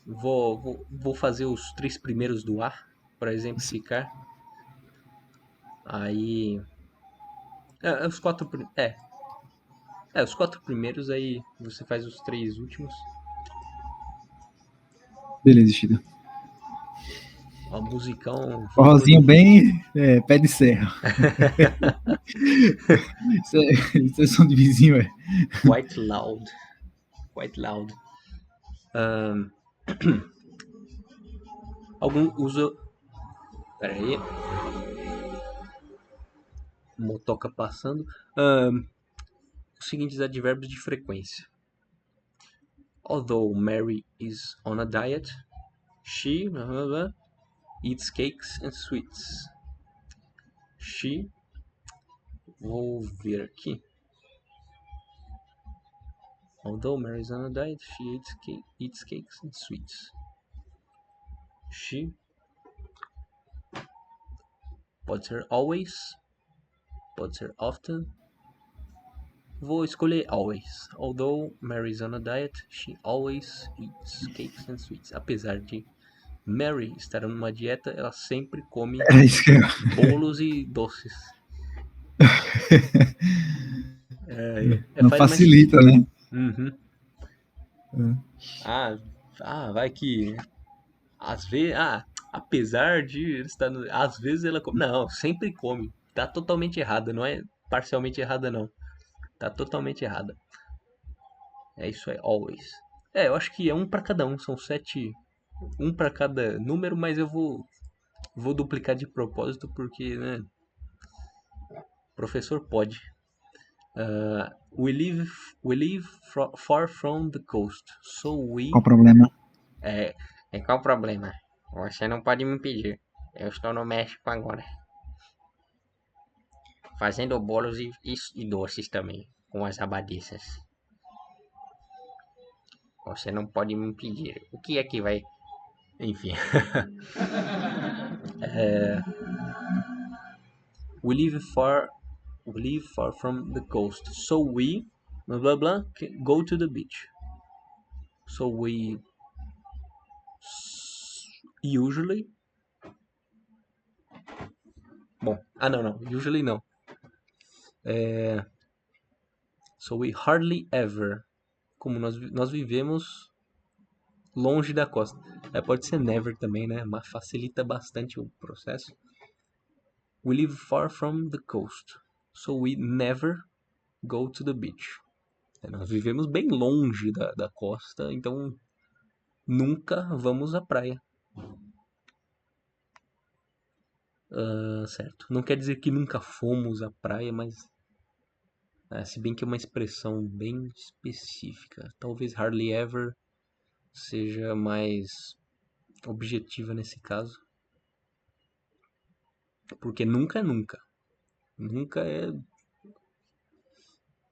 Vou fazer os 3 primeiros do A para exemplificar. Aí os 4 primeiros, aí você faz os 3 últimos. Beleza, Shida. Ó, musicão. Forrozinho bem pé de serra. Isso é som de vizinho, é. Quite loud. Algum usa. Pera aí. Motoca passando. Os seguintes advérbios de frequência. Although Mary is on a diet, she eats cakes and sweets. She, vou ver aqui. Although Mary is on a diet, she eats cakes and sweets. She pode ser always, pode ser often. Vou escolher always. Although Mary is on a diet, she always eats cakes and sweets. Apesar de Mary estar numa dieta, ela sempre come bolos e doces. Não facilita, né? Uhum. Vai que às vezes, apesar de estar às vezes ela come. Não, sempre come. Tá totalmente errada, não é parcialmente errada não. Tá totalmente errada. É isso aí, always. Eu acho que é um pra cada um, são 7, um pra cada número, mas eu vou duplicar de propósito porque, né, professor pode. We live far from the coast, so Qual o we... problema? É, qual o problema? Você não pode me impedir. Eu estou no México agora. Fazendo bolos e doces também, com as abadesas. Você não pode me impedir. O que é que vai... Enfim. We live far from the coast, so we blah blah blah go to the beach. So we usually... Bom, não, usually não. So we hardly ever, como nós vivemos longe da costa. Pode ser never também, né? Mas facilita bastante o processo. We live far from the coast, so we never go to the beach. Nós vivemos bem longe da costa, então nunca vamos à praia. Certo. Não quer dizer que nunca fomos à praia, mas se bem que é uma expressão bem específica. Talvez hardly ever seja mais objetiva nesse caso. Porque nunca é nunca. Nunca é...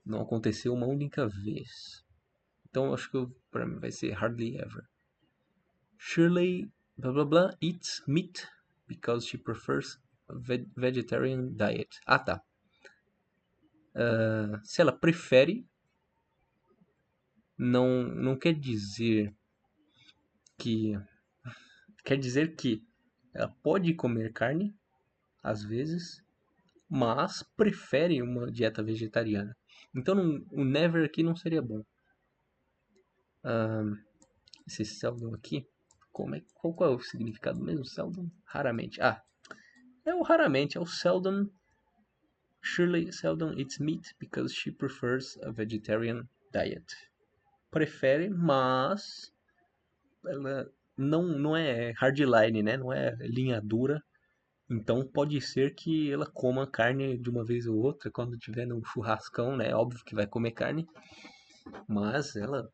Não aconteceu uma única vez. Então acho que pra mim vai ser hardly ever. Shirley, blah blah blah, eats meat because she prefers a vegetarian diet. Ah, tá. Se ela prefere, não quer dizer que... Quer dizer que ela pode comer carne, às vezes, mas prefere uma dieta vegetariana. Então o never aqui não seria bom. Esse seldom aqui, qual é o significado mesmo? Seldom? Raramente. É o raramente, é o seldom. Shirley seldom eats meat because she prefers a vegetarian diet. Prefere, mas ela não é hardline, né? Não é linha dura. Então pode ser que ela coma carne de uma vez ou outra quando tiver no churrascão, né? Óbvio que vai comer carne, mas ela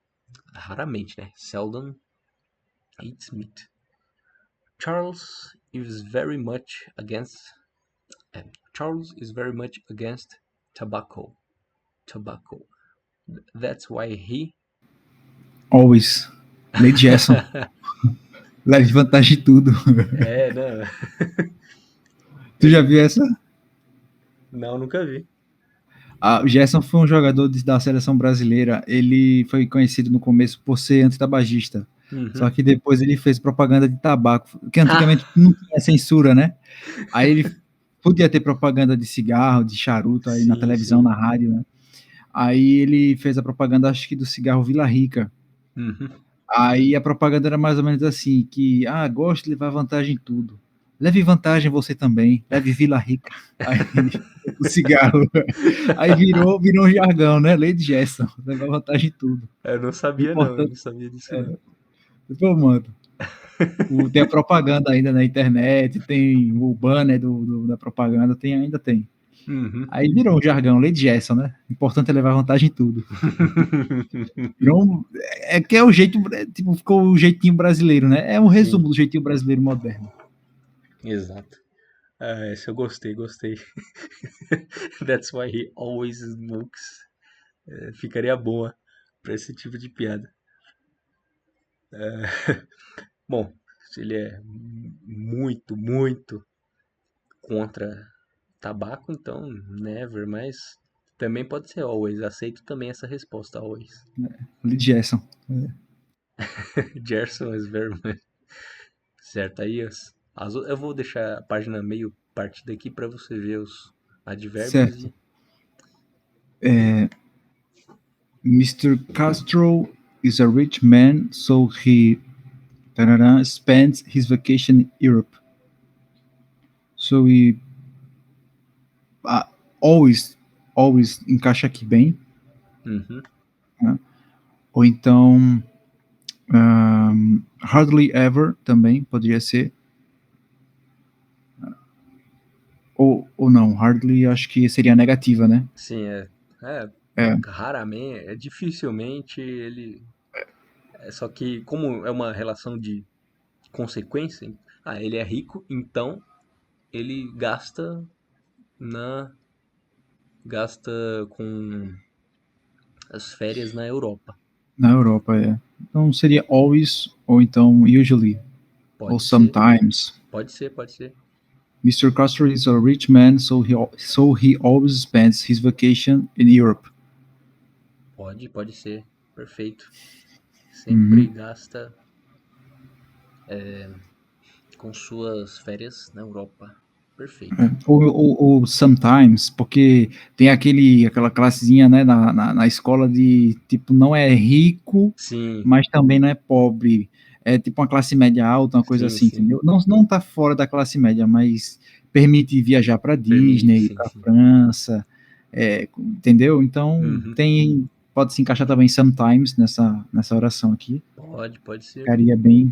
raramente, né? Seldom eats meat. Charles is very much against tobacco. That's why he... Always. Lady Jason. Leve vantagem em tudo. Não. Tu já viu essa? Não, nunca vi. O Gerson foi um jogador da seleção brasileira. Ele foi conhecido no começo por ser antitabagista. Só que depois ele fez propaganda de tabaco, que antigamente não tinha censura, né? Aí ele podia ter propaganda de cigarro, de charuto aí na Sim, televisão, sim. na rádio, né? Aí ele fez a propaganda, acho que do cigarro Vila Rica. Aí a propaganda era mais ou menos assim, que, gosto de levar vantagem em tudo. Leve vantagem você também, leve Vila Rica. Aí o cigarro. Aí virou um jargão, né? Lady Gerson, levar vantagem em tudo. Eu não sabia não, eu não sabia disso não. Depois, mano, tem a propaganda ainda na internet, tem o banner da propaganda, ainda tem. Aí virou um jargão, Lady Gerson, né? Importante é levar vantagem em tudo. Virou que é o jeito, tipo, ficou o jeitinho brasileiro, né? É um resumo Sim. do jeitinho brasileiro moderno. Exato. Esse eu gostei. That's why he always smokes. Ficaria boa pra esse tipo de piada. Bom, se ele é muito, muito contra tabaco, então never, mas também pode ser always. Aceito também essa resposta, always. Lady Gerson. Gerson is very much. Certo, aí eu vou deixar a página meio partida aqui para você ver os advérbios. Certo. Mr. Castro is a rich man, so he spends his vacation in Europe. So he always always encaixa aqui bem. Uhum. Né? Ou então hardly ever também poderia ser. Ou não, hardly acho que seria negativa, né? Sim, raramente, dificilmente ele. Só que, como é uma relação de consequência, ele é rico, então ele na. Gasta com as férias na Europa. Na Europa, é. Então seria always, ou então usually, ou Pode ser, sometimes. pode ser, pode ser. Mr. Castro is a rich man, so he always spends his vacation in Europe. Pode ser. Perfeito. Sempre gasta com suas férias na Europa. Perfeito. Ou sometimes, porque tem aquela classezinha, né, na escola de, tipo, não é rico, Sim, mas também não é pobre. É tipo uma classe média alta, uma coisa sim, assim, sim. entendeu? Não tá fora da classe média, mas permite viajar para Permite, Disney, sim, para sim. França, entendeu? Então, Uhum. pode se encaixar também sometimes nessa oração aqui. Pode ser. Ficaria bem,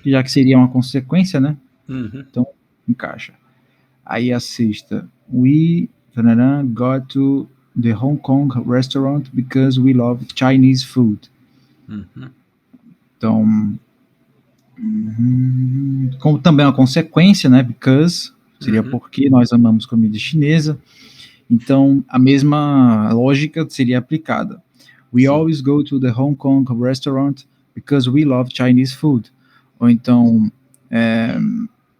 já que seria uma consequência, né? Uhum. Então, encaixa. Aí a sexta. We got to the Hong Kong restaurant because we love Chinese food. Uhum. Então, como também é uma consequência, né? Because seria Uhum. porque nós amamos comida chinesa. Então, a mesma lógica seria aplicada. We Sim. always go to the Hong Kong restaurant because we love Chinese food. Ou então,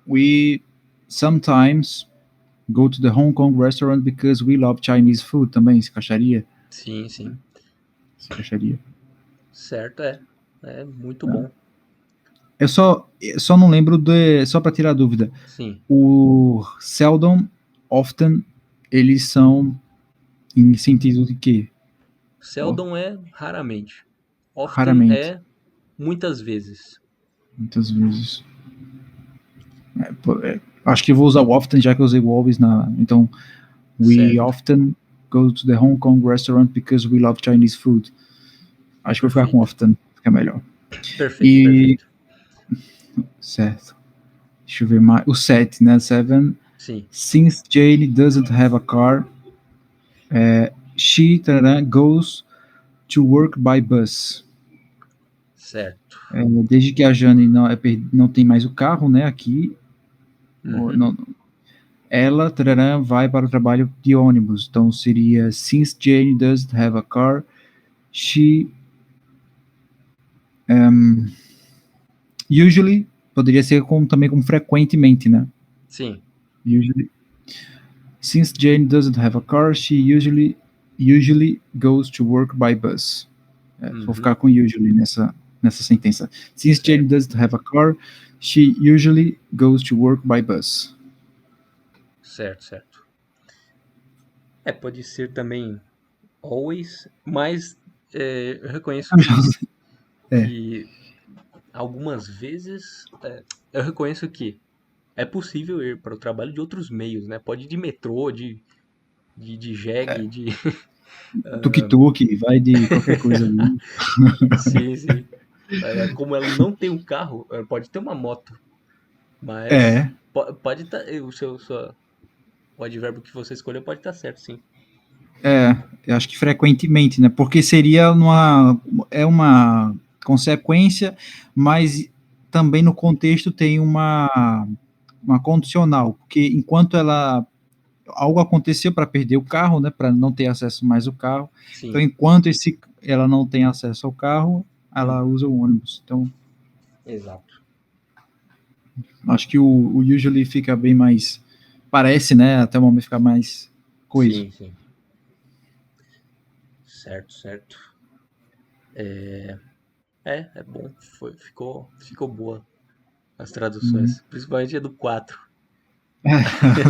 we sometimes go to the Hong Kong restaurant because we love Chinese food. Também se encaixaria? Sim, sim. Se encaixaria. Certo, é. É muito bom. Eu só não lembro só para tirar a dúvida. Sim. O seldom, often, eles são em sentido de quê? Seldom é raramente. Often Raramente. é muitas vezes. Muitas vezes. Acho que vou usar o often, já que eu usei o always então, we Certo. often go to the Hong Kong restaurant because we love Chinese food. Acho que vou ficar com Perfeito. often, fica melhor. Perfeito, E, perfeito. certo. Deixa eu ver mais. O 7, né? 7. Sim. Since Jane doesn't have a car, she goes to work by bus. Certo. Desde que a Jane não tem mais o carro, né? Aqui, Uhum. não, ela vai para o trabalho de ônibus. Então seria since Jane doesn't have a car, she usually poderia ser também como frequentemente, né? Sim. Usually. Since Jane doesn't have a car, she usually goes to work by bus. Vou Uhum. ficar com usually nessa sentença. Since Certo. Jane doesn't have a car, she usually goes to work by bus. Certo, certo. Pode ser também always, mas eu reconheço É, que algumas vezes eu reconheço que é possível ir para o trabalho de outros meios, né? Pode ir de metrô, de jegue, de. tuk-tuk, vai de qualquer coisa ali. Sim, sim. Como ela não tem um carro, ela pode ter uma moto, mas É, pode estar. O advérbio que você escolheu pode estar certo, sim. eu acho que frequentemente, né? Porque seria uma consequência, mas também no contexto tem uma condicional, porque enquanto algo aconteceu para perder o carro, né, para não ter acesso mais ao carro. Então, Sim. enquanto ela não tem acesso ao carro, ela Uhum. usa o ônibus. Então, Exato. acho que o usually fica bem mais, parece, né, até o momento fica mais coisa. Sim, sim. Certo, certo. É bom. Ficou boa as traduções. Principalmente a do 4.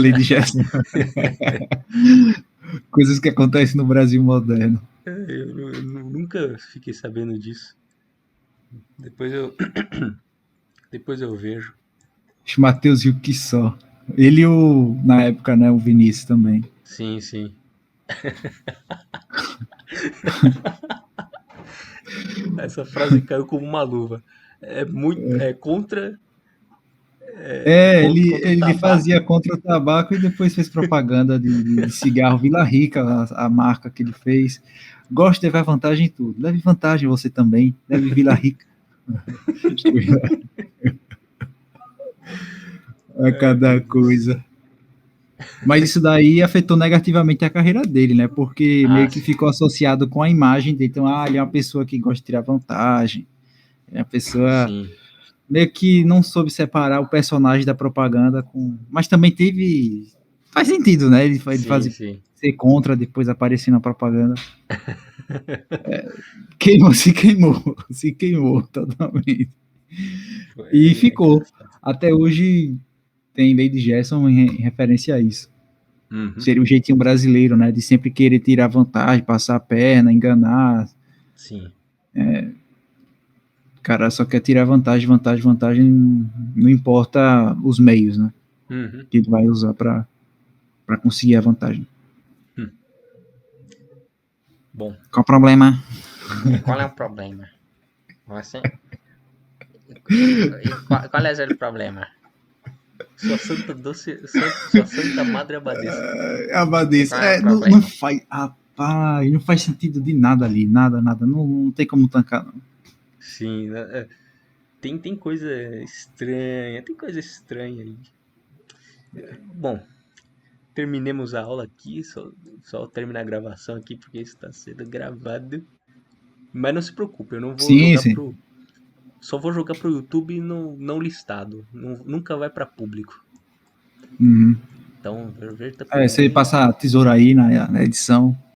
Lady Jessica. Coisas que acontecem no Brasil moderno. Eu nunca fiquei sabendo disso. Depois eu, depois eu vejo. Matheus e o que só. Ele na época, né, o Vinícius também. Sim, sim. Essa frase caiu como uma luva. É contra. Contra o Ele fazia tabaco. contra o tabaco e depois fez propaganda de cigarro Vila Rica, a marca que ele fez. Gosto de levar vantagem em tudo. Leve vantagem você também. Leve Vila Rica. A Ai, cada meu Deus. coisa. Mas isso daí afetou negativamente a carreira dele, né? Porque Ah, meio que sim. ficou associado com a imagem dele. Então, ele é uma pessoa que gosta de tirar vantagem. É uma pessoa Sim. meio que não soube separar o personagem da propaganda com. Mas também teve. Faz sentido, né? Ele Sim, faz sim. ser contra, depois aparecer na propaganda. Queimou, se queimou totalmente. E É ficou. engraçado. Até hoje tem Lady Gerson em referência a isso. Uhum. Seria o jeitinho brasileiro, né? De sempre querer tirar vantagem, passar a perna, enganar. Sim. O cara só quer tirar vantagem, vantagem, vantagem, não importa os meios, né? Uhum. Que ele vai usar para conseguir a vantagem. Hum. Bom, Qual o problema? qual é o problema? Você. Qual é o problema? Sua santa doce. Sua santa madre abadesa. Abadesa. Qual é o Não problema? faz. Rapaz, não faz sentido de nada ali. Nada, nada. Não tem como tancar, não. Sim, né? Tem coisa estranha. Tem coisa estranha aí. Bom, terminemos a aula aqui. Só terminar a gravação aqui porque está sendo gravado. Mas não se preocupe, eu não vou Sim, jogar sim. pro. Só vou jogar pro YouTube não listado. Nunca vai para público. Uhum. Então, verta por Você mim. passa a tesoura aí na edição.